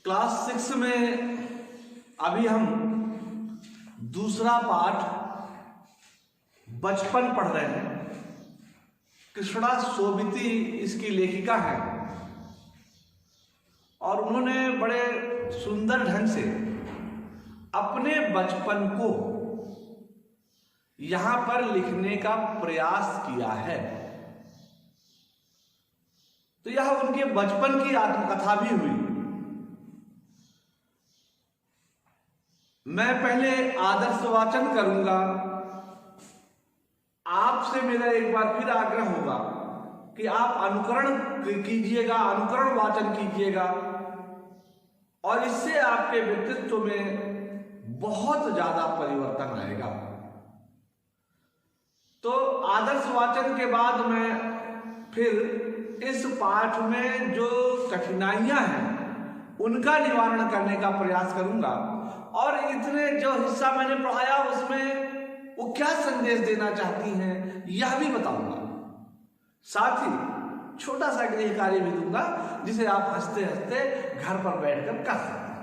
Class 6 में अभी हम दूसरा पाठ बचपन पढ़ रहे हैं। कृष्णा सोबती इसकी लेखिका है और उन्होंने बड़े सुंदर ढंग से अपने बचपन को यहां पर लिखने का प्रयास किया है। तो यह उनके बचपन की आत्मकथा भी हुई। मैं पहले आदर्श वाचन करूंगा। आपसे मेरा एक बार फिर आग्रह होगा कि आप अनुकरण कीजिएगा, अनुकरण वाचन कीजिएगा और इससे आपके व्यक्तित्व में बहुत ज्यादा परिवर्तन आएगा। तो आदर्श वाचन के बाद मैं फिर इस पाठ में जो कठिनाइयां हैं उनका निवारण करने का प्रयास करूंगा और इतने जो हिस्सा मैंने पढ़ाया उसमें वो क्या संदेश देना चाहती हैं यह भी बताऊंगा। साथ ही छोटा सा गृह कार्य भी दूंगा जिसे आप हंसते हंसते घर पर बैठकर कर सकते हैं।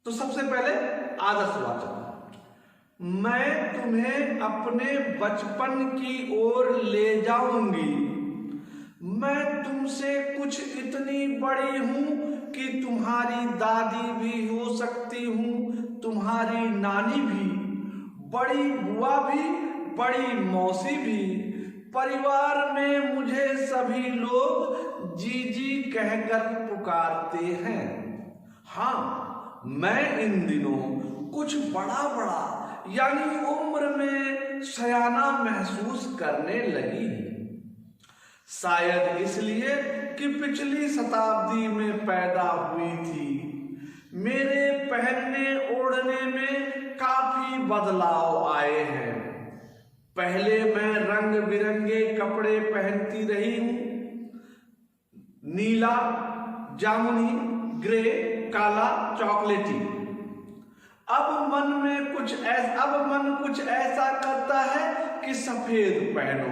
तो सबसे पहले आदर्श वाचन। मैं तुम्हें अपने बचपन की ओर ले जाऊंगी। मैं तुमसे कुछ इतनी बड़ी हूं कि तुम्हारी दादी भी हो सकती हूं, तुम्हारी नानी भी, बड़ी बुआ भी, बड़ी मौसी भी। परिवार में मुझे सभी लोग जीजी कहकर पुकारते हैं। हाँ, मैं इन दिनों कुछ बड़ा बड़ा यानी उम्र में सयाना महसूस करने लगी। शायद इसलिए कि पिछली शताब्दी में पैदा हुई थी। मेरे पहनने ओढ़ने में काफी बदलाव आए हैं। पहले मैं रंग बिरंगे कपड़े पहनती रही हूं, नीला, जामुनी, ग्रे, काला, चॉकलेटी। अब मन कुछ ऐसा करता है कि सफेद पहनो,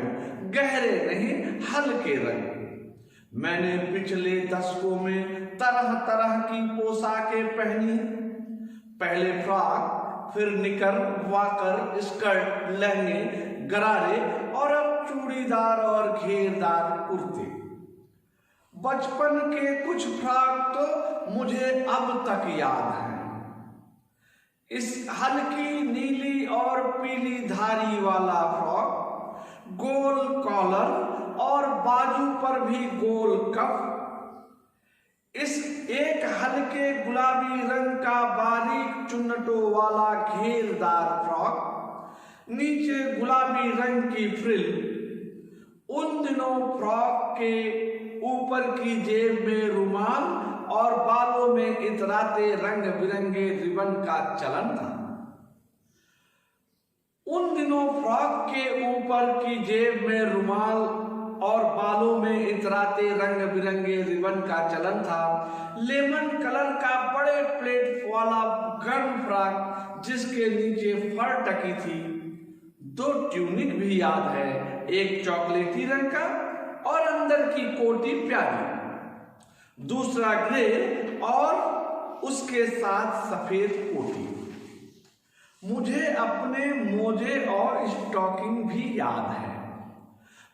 गहरे नहीं हल्के रंग। मैंने पिछले दशकों में तरह तरह की पोशाकें पहनी। पहले फ्रॉक, फिर निकर, वाकर, स्कर्ट, लहंगे, गरारे और अब चूड़ीदार और घेरदार कुर्ते। बचपन के कुछ फ्रॉक तो मुझे अब तक याद हैं। इस हल्की नीली और पीली धारी वाला फ्रॉक, गोल कॉलर और बाजू पर भी गोल कफ। इस एक हल्के गुलाबी रंग का बारीक चुन्नटों वाला घेरदार फ्रॉक, नीचे गुलाबी रंग की फ्रिल। उन दिनों फ्रॉक के ऊपर की जेब में रुमाल और बालों में इतराते रंग बिरंगे रिबन का चलन था। उन दिनों फ्रॉक के ऊपर की जेब में रुमाल और बालों में इतराते रंग बिरंगे रिबन का चलन था। लेमन कलर का बड़े प्लेट वाला गर्म फ्रॉक जिसके नीचे फर टकी थी। 2 ट्यूनिक भी याद है, एक चॉकलेटी रंग का और अंदर की कोटी प्यारी, दूसरा ग्रे और उसके साथ सफेद कोटी। मुझे अपने मोजे और स्टॉकिंग भी याद है।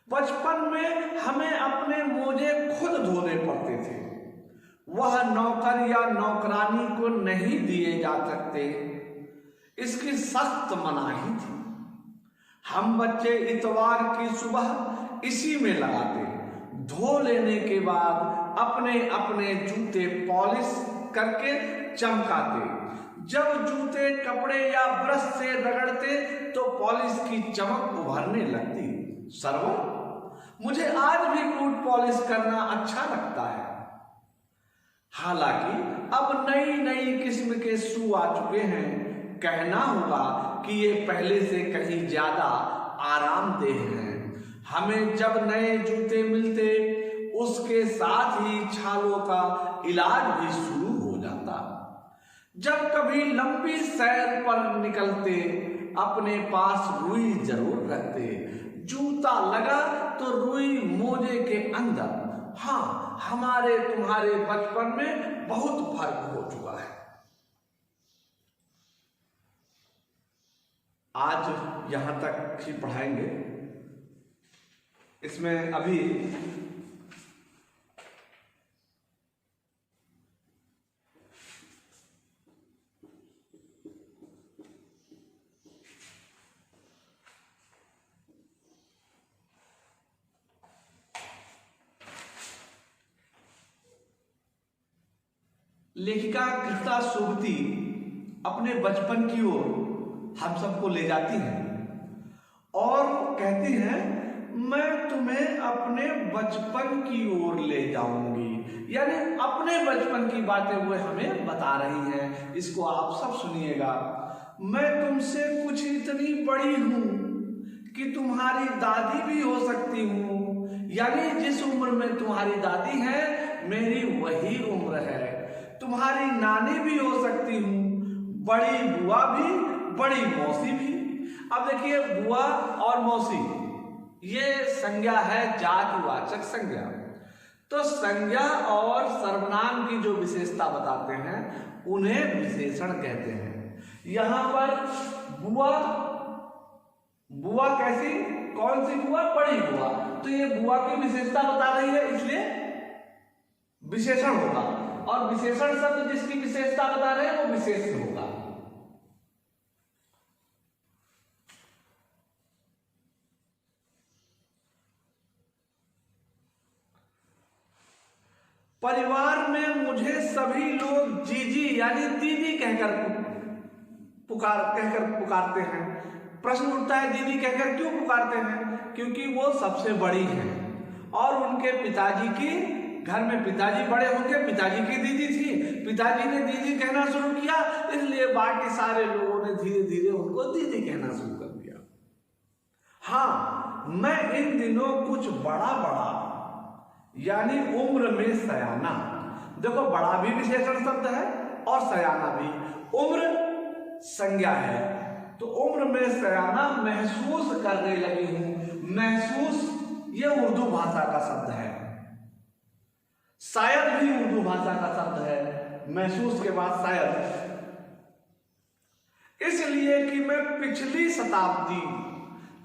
बचपन में हमें अपने मोजे खुद धोने पड़ते थे। वह नौकर या नौकरानी को नहीं दिए जा सकते, इसकी सख्त मनाही थी। हम बच्चे इतवार की सुबह इसी में लगाते। धो लेने के बाद अपने अपने जूते पॉलिश करके चमकाते। जब जूते कपड़े या ब्रश से रगड़ते तो पॉलिश की चमक उभरने लगती। सरवर, मुझे आज भी बूट पॉलिश करना अच्छा लगता है। हालांकि अब नई नई किस्म के शू आ चुके हैं। कहना होगा कि ये पहले से कहीं ज्यादा आरामदेह हैं। हमें जब नए जूते मिलते उसके साथ ही छालों का इलाज भी शुरू हो जाता। जब कभी लंबी सैर पर निकलते अपने पास रुई जरूर रखते। जूता लगा तो रुई मोजे के अंदर हाँ, हमारे तुम्हारे बचपन में बहुत फर्क हो चुका है। आज यहां तक ही पढ़ाएंगे। इसमें अभी लेखिका कृष्णा सुगती अपने बचपन की ओर हम सबको ले जाती हैं और कहती हैं, मैं तुम्हें अपने बचपन की ओर ले जाऊंगी। यानी अपने बचपन की बातें वो हमें बता रही हैं। इसको आप सब सुनिएगा। मैं तुमसे कुछ इतनी बड़ी हूं कि तुम्हारी दादी भी हो सकती हूं। यानी जिस उम्र में तुम्हारी दादी है, मेरी वही उम्र है। तुम्हारी नानी भी हो सकती हूँ, बड़ी बुआ भी, बड़ी मौसी भी। अब देखिए, बुआ और मौसी ये संज्ञा है, जातिवाचक संज्ञा। तो संज्ञा और सर्वनाम की जो विशेषता बताते हैं उन्हें विशेषण कहते हैं। यहां पर बुआ, बुआ कैसी, कौन सी बुआ, बड़ी बुआ। तो ये बुआ की विशेषता बता रही है, इसलिए विशेषण होगा। और विशेषण शब्द जिसकी विशेषता बता रहे हैं वो विशेषण होगा। परिवार में मुझे सभी लोग जीजी यानी दीदी कहकर पुकारते हैं। प्रश्न उठता है, दीदी कहकर क्यों पुकारते हैं? क्योंकि वो सबसे बड़ी हैं और उनके पिताजी की, घर में पिताजी बड़े होंगे, पिताजी की दीदी थी, पिताजी ने दीदी कहना शुरू किया, इसलिए बाकी सारे लोगों ने धीरे धीरे उनको दीदी कहना शुरू कर दिया। हाँ, मैं इन दिनों कुछ बड़ा यानी उम्र में सयाना। देखो, बड़ा भी विशेषण शब्द है और सयाना भी। उम्र संज्ञा है, तो उम्र में सयाना महसूस करने लगी हूं। महसूस ये उर्दू भाषा का शब्द है, शायद भी उर्दू भाषा का शब्द है, महसूस के बाद शायद। इसलिए कि मैं पिछली शताब्दी,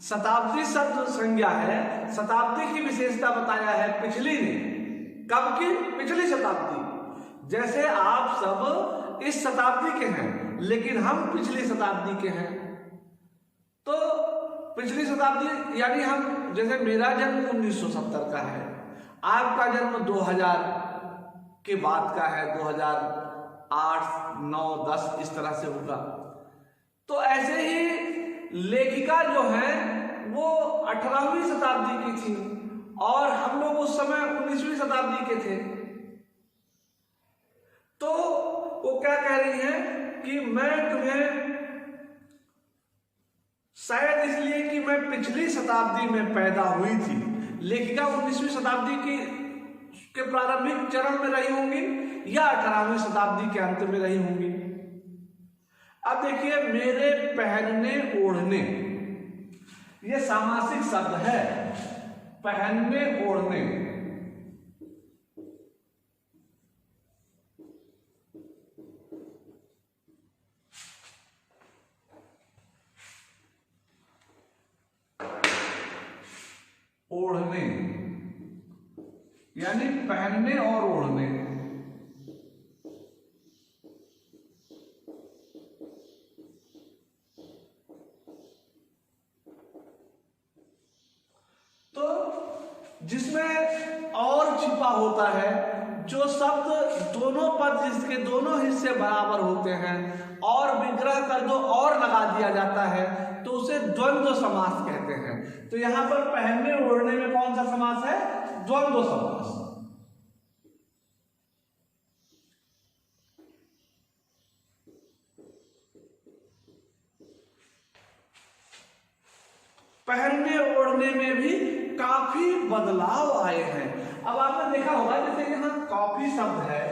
शताब्दी शब्द संज्ञा है, शताब्दी की विशेषता बताया है पिछली ने। कब की? पिछली शताब्दी। जैसे आप सब इस शताब्दी के हैं, लेकिन हम पिछली शताब्दी के हैं। तो पिछली शताब्दी यानी हम, जैसे मेरा जन्म 1970 का है, आपका जन्म 2000 के बाद का है, 2008, 9, 10 इस तरह से होगा। तो ऐसे ही लेखिका जो है वो 18वीं शताब्दी की थी और हम लोग उस समय 19वीं शताब्दी के थे। तो वो क्या कह रही है कि मैं तुम्हें, शायद इसलिए कि मैं पिछली शताब्दी में पैदा हुई थी। लेखिका 19वीं शताब्दी के प्रारंभिक चरण में रही होंगी या 18वीं शताब्दी के अंत में रही होंगी। अब देखिए, मेरे पहनने ओढ़ने, ये सामासिक शब्द है। पहनने ओढ़ने, ओढ़ने यानी पहनने और ओढ़ने। तो जिसमें और छिपा होता है, जो शब्द दोनों पद जिसके दोनों हिस्से बराबर होते हैं और विग्रह कर दो और लगा दिया जाता है, तो उसे द्वंद्व समास कहते हैं। तो यहां पर पहनने ओढ़ने में कौन सा समास है? द्वंद्व समास। पहनने ओढ़ने में भी काफी बदलाव आए हैं। अब आपने देखा होगा, जैसे यहां कॉफी शब्द है,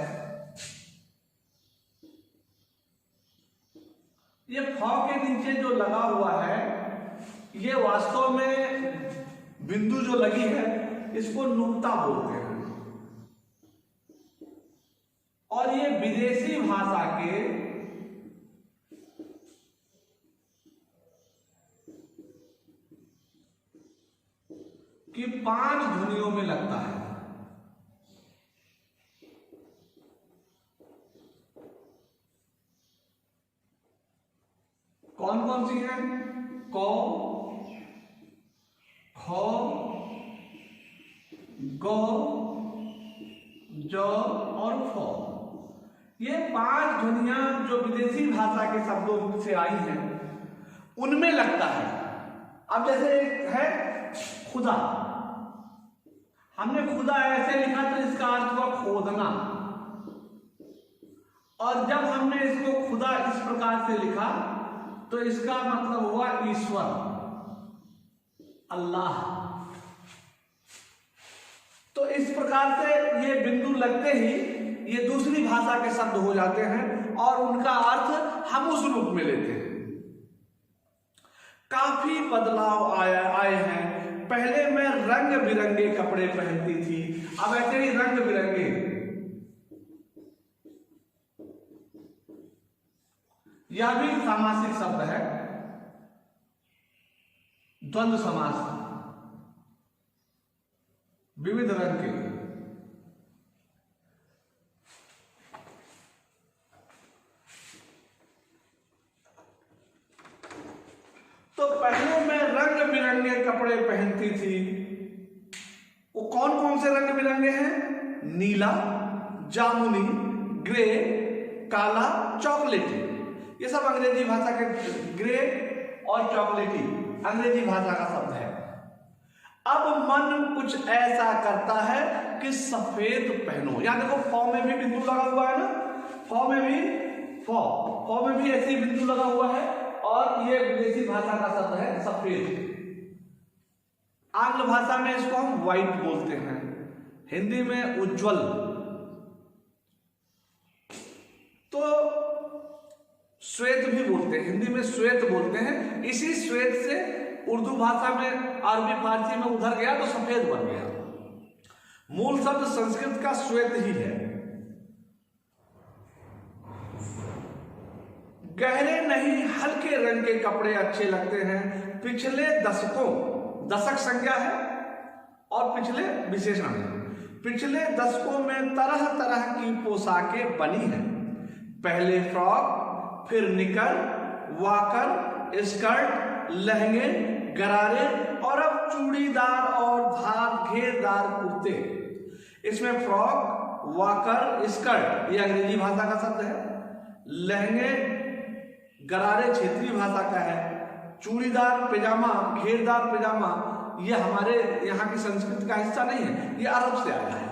ये फ के नीचे जो लगा हुआ है, ये वास्तव में बिंदु जो लगी है इसको नुक्ता बोलते हैं। और ये विदेशी भाषा के कि 5 ध्वनियों में लगता है। कौन कौन सी हैं? क, ख, ग, ज और फ। ये 5 ध्वनियां जो विदेशी भाषा के शब्दों से आई हैं उनमें लगता है। अब जैसे है खुदा, हमने खुदा ऐसे लिखा तो इसका अर्थ हुआ खोदना, और जब हमने इसको खुदा इस प्रकार से लिखा तो इसका मतलब हुआ ईश्वर, अल्लाह। तो इस प्रकार से ये बिंदु लगते ही ये दूसरी भाषा के शब्द हो जाते हैं और उनका अर्थ हम उस रूप में लेते हैं। काफी बदलाव आए हैं। पहले मैं रंग बिरंगे कपड़े पहनती थी, अब ऐसे ही रंग बिरंगे। यह भी सामासिक शब्द है, द्वंद्व समास, विविध रंग के। तो पहले मैं रंग बिरंगे कपड़े पहनती थी। वो कौन कौन से रंग बिरंगे हैं? नीला, जामुनी, ग्रे, काला, चॉकलेटी। ये सब अंग्रेजी भाषा के, ग्रे और चॉकलेटी अंग्रेजी भाषा का शब्द है। अब मन कुछ ऐसा करता है कि सफेद पहनो। यहां देखो फॉ में भी बिंदु लगा हुआ है ना, फॉ में भी ऐसी बिंदु लगा हुआ है, और ये विदेशी भाषा का शब्द है सफेद। आंग्ल भाषा में इसको हम व्हाइट बोलते हैं, हिंदी में उज्जवल। तो श्वेत भी बोलते हैं, हिंदी में श्वेत बोलते हैं। इसी श्वेत से उर्दू भाषा में, अरबी फारसी में उधर गया तो सफेद बन गया। मूल शब्द संस्कृत का श्वेत ही है। गहरे नहीं हल्के रंग के कपड़े अच्छे लगते हैं। पिछले दशकों, दशक संज्ञा है और पिछले विशेषण है। पिछले दशकों में तरह तरह की पोशाकें बनी हैं। पहले फ्रॉक, फिर निकर, वाकर, स्कर्ट, लहंगे, गरारे और अब चूड़ीदार और घेरदार कुर्ते। इसमें फ्रॉक, वाकर, स्कर्ट ये अंग्रेजी भाषा का शब्द है। लहंगे, गरारे क्षेत्रीय भाषा का है। चूड़ीदार पैजामा, घेरदार पैजामा ये हमारे यहाँ की संस्कृति का हिस्सा नहीं है, ये अरब से आया है।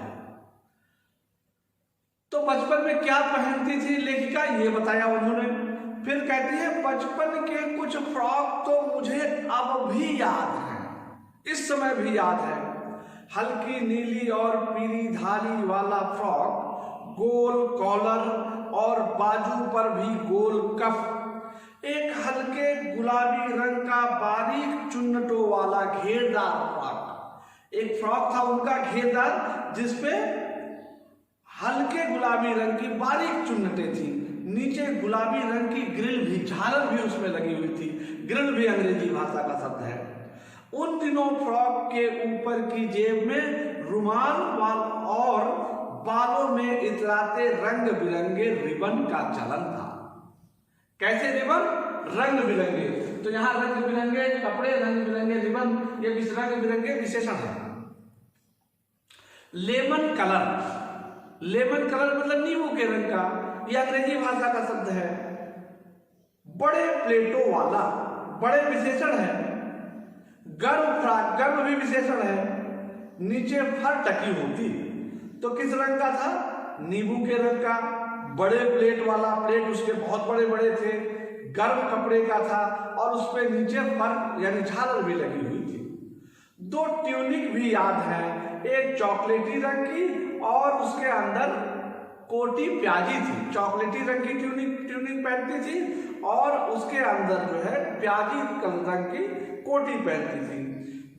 तो बचपन में क्या पहनती थी लेखिका, ये बताया उन्होंने। फिर कहती है बचपन के कुछ फ्रॉक तो मुझे अब भी याद है, इस समय भी याद है। हल्की नीली और पीली धारी वाला फ्रॉक, गोल कॉलर और बाजू पर भी गोल कफ, एक हल्के गुलाबी रंग का बारीक चुन्नटों वाला घेरदार फ्रॉक। एक फ्रॉक था उनका घेरदार, जिसपे हल्के गुलाबी रंग की बारीक चुन्नटें थी। नीचे गुलाबी रंग की ग्रिल भी, झालर भी उसमें लगी हुई थी। ग्रिल भी अंग्रेजी भाषा का शब्द है। उन दिनों फ्रॉक के ऊपर की जेब में रुमाल और बालों में इतराते रंग बिरंगे रिबन का चलन था। कैसे रिबन? रंग बिरंगे। तो यहां रंग बिरंगे कपड़े, रंग बिरंगे रिबन, ये रंग बिरंगे विशेषण है। लेमन कलर, लेमन कलर मतलब नींबू के रंग का, यह अंग्रेजी भाषा का शब्द है। बड़े प्लेटों वाला, बड़े विशेषण है। गर्म फ्रॉक, गर्म भी विशेषण है। नीचे फर टकी होती, तो किस रंग का था? नींबू के रंग का। बड़े प्लेट वाला, प्लेट उसके बहुत बड़े बड़े थे, गर्म कपड़े का था और उस पे नीचे फर यानी झालर भी लगी हुई थी। 2 ट्यूनिक भी याद है, एक चॉकलेटी रंग की और उसके अंदर कोटी प्याजी थी। चॉकलेटी रंग की ट्यूनिक पहनती थी और उसके अंदर जो है प्याजी रंग की कोटी पहनती थी।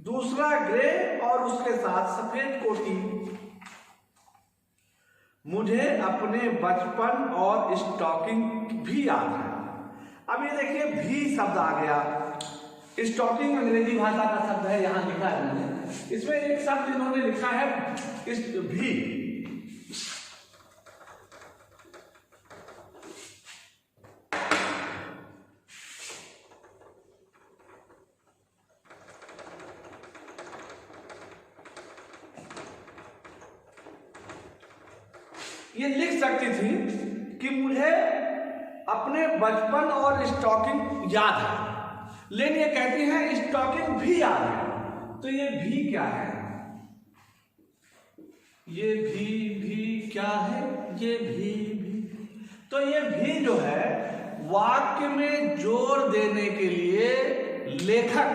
दूसरा ग्रे और उसके साथ सफेद कोटी। मुझे अपने बचपन और स्टॉकिंग भी याद है। अब ये देखिए भी शब्द आ गया। स्टॉकिंग अंग्रेजी भाषा का शब्द है, यहां लिखा है मैंने। इसमें एक शब्द इन्होंने लिखा है भी। ये लिख सकती थी कि मुझे अपने बचपन और स्टॉकिंग याद है, लेकिन ये कहती हैं स्टॉकिंग भी याद है। तो ये भी क्या है? ये भी क्या है? ये भी तो ये भी जो है वाक्य में जोर देने के लिए लेखक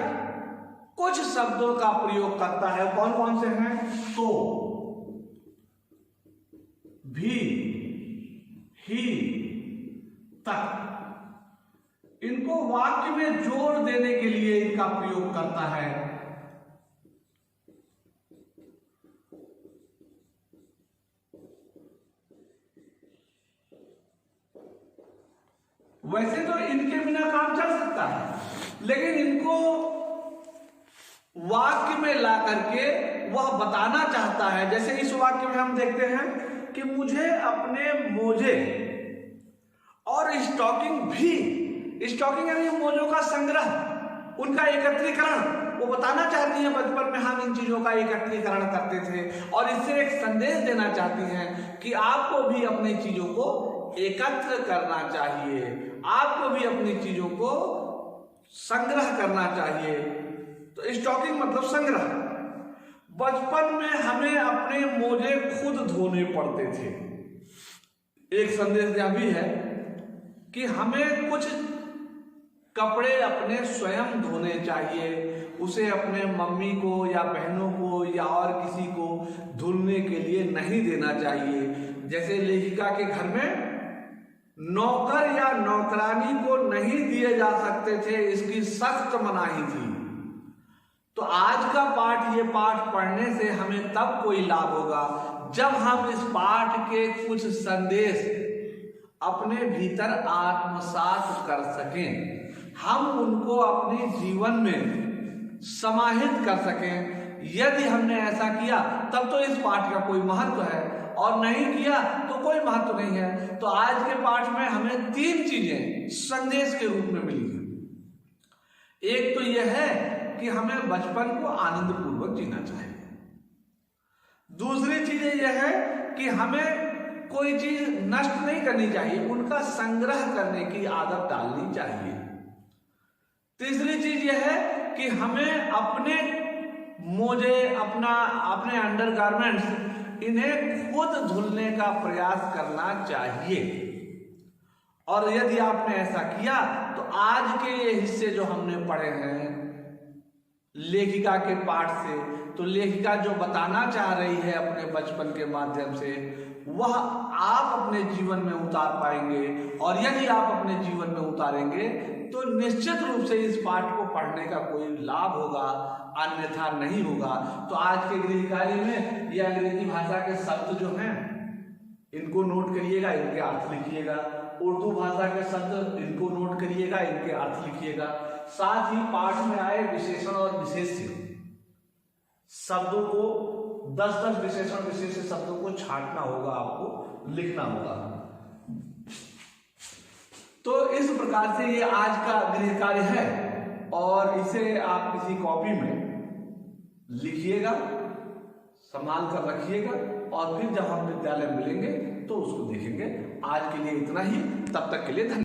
कुछ शब्दों का प्रयोग करता है। कौन कौन से हैं? तो, भी, ही, तक, इनको वाक्य में जोर देने के लिए इनका प्रयोग करता है। वैसे तो इनके बिना काम चल सकता है, लेकिन इनको वाक्य में ला करके वह बताना चाहता है। जैसे इस वाक्य में हम देखते हैं कि मुझे अपने मोजे और स्टॉकिंग भी, स्टॉकिंग यानी मोजों का संग्रह, उनका एकत्रीकरण, वो बताना चाहती हैं बचपन में हम इन चीजों का एकत्रीकरण करते थे, और इससे एक संदेश देना चाहती हैं कि आपको भी अपनी चीजों को एकत्र करना चाहिए, आपको भी अपनी चीजों को संग्रह करना चाहिए। तो स्टॉकिंग मतलब संग्रह। बचपन में हमें अपने मोजे खुद धोने पड़ते थे। एक संदेश यह भी है कि हमें कुछ कपड़े अपने स्वयं धोने चाहिए, उसे अपने मम्मी को या बहनों को या और किसी को धुलने के लिए नहीं देना चाहिए। जैसे लेखिका के घर में नौकर या नौकरानी को नहीं दिए जा सकते थे, इसकी सख्त मनाही थी। तो आज का पाठ, ये पाठ पढ़ने से हमें तब कोई लाभ होगा जब हम इस पाठ के कुछ संदेश अपने भीतर आत्मसात कर सकें, हम उनको अपने जीवन में समाहित कर सकें। यदि हमने ऐसा किया तब तो इस पाठ का कोई महत्व है, और नहीं किया तो कोई महत्व नहीं है। तो आज के पाठ में हमें 3 चीजें संदेश के रूप में मिली हैं। एक तो यह है कि हमें बचपन को आनंद पूर्वक जीना चाहिए। दूसरी चीज यह है कि हमें कोई चीज नष्ट नहीं करनी चाहिए, उनका संग्रह करने की आदत डालनी चाहिए। तीसरी चीज यह है कि हमें अपने मोजे, अपने अंडरगारमेंट्स, इन्हें खुद धुलने का प्रयास करना चाहिए। और यदि आपने ऐसा किया तो आज के ये हिस्से जो हमने पढ़े हैं लेखिका के पाठ से, तो लेखिका जो बताना चाह रही है अपने बचपन के माध्यम से, वह आप अपने जीवन में उतार पाएंगे। और यदि आप अपने जीवन में उतारेंगे तो निश्चित रूप से इस पाठ को पढ़ने का कोई लाभ होगा, अन्यथा नहीं होगा। तो आज के गृह कार्य में ये अंग्रेजी भाषा के शब्द जो हैं इनको नोट करिएगा, इनके अर्थ लिखिएगा। उर्दू भाषा के शब्द इनको नोट करिएगा, इनके अर्थ लिखिएगा। साथ ही पाठ में आए विशेषण और विशेष्य शब्दों को 10-10 विशेषण विशेष्य शब्दों को छांटना होगा, आपको लिखना होगा। तो इस प्रकार से ये आज का गृह कार्य है, और इसे आप किसी कॉपी में लिखिएगा, संभाल कर रखिएगा, और फिर जब हम विद्यालय मिलेंगे तो उसको देखेंगे। आज के लिए इतना ही, तब तक के लिए धन्यवाद।